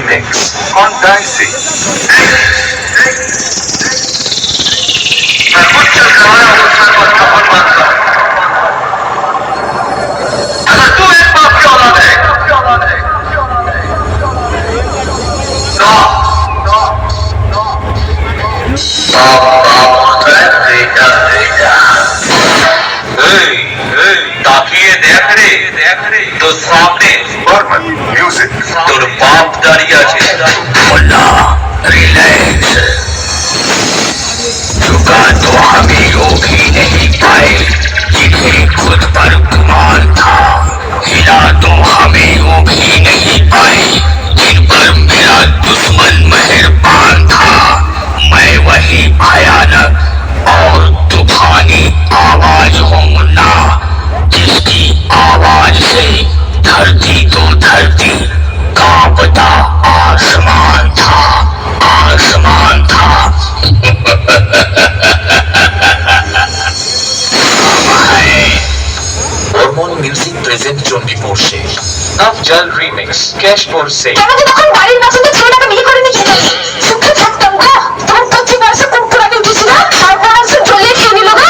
Remix on Dicey. तो सामने Music. তোর বাপ দাঁড়িয়ে আছে মোল্লা रिलैक्स झुका तो हमें वो भी नहीं पाए जिन्हें खुद पर गुमान था हिला तो हमें वो भी नहीं पाए जिन पर मेरा दुश्मन मेहरबान था मैं वही भयानक और तूफानी आवाज हूँ मुन्ना जिसकी आवाज से धरती तो धरती कांपता आसमान था आसमान था hormone music present Chandipur Sheikh Afzal remix Keshpur Sheikh আমাকে তখন বাড়ির পছন্দ ছেলেটাকে বিয়ে করে নিয়ে গেল সুখে থাকতাম গো তখন তো ঠিক আছে কুকুরাকে উঠেছিল তারপর আছে জ্বলিয়ে খেয়ে নিল গো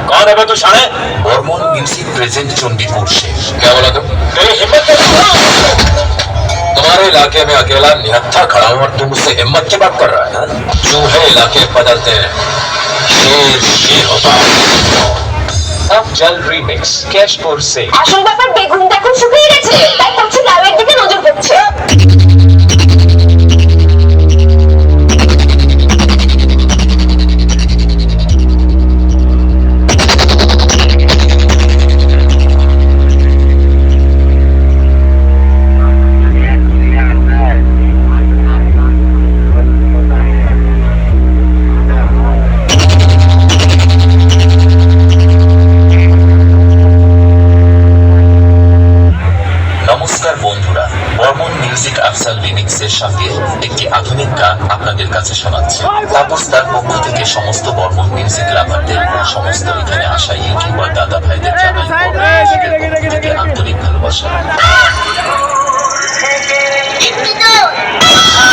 कौन है तू शाणे হরমোন মিউজিক প্রেজেंट चंडीपुर शेख क्या बोला तुम तेरी हिम्मत कैसे तुम्हारे इलाके में अकेला निहत्था खड़ा हूं और तुम मुझसे हिम्मत की बात कर रहा है चूहे इलाके बदलते हैं शेर शेर होता है আফজাল রিমিক্স ক্যাশপুর শেখ আসল ব্যাপার বেগুনটা এখন শুকিয়ে গেছে তাই করছে লাউয়ের দিকে নজর করছে নমস্কার বন্ধুরা হরমোন মিউজিক আফজাল রিমিক্সের সঙ্গে একটি আধুনিক গান আপনাদের কাছে শোনাচ্ছে তাপস তার পক্ষ থেকে সমস্ত হরমোন মিউজিক লাভারদের সমস্ত এখানে আসা ইউটিউবার দাদা ভাইদের জানাই হরমোন মিউজিকের পক্ষ থেকে আন্তরিক ভালোবাসা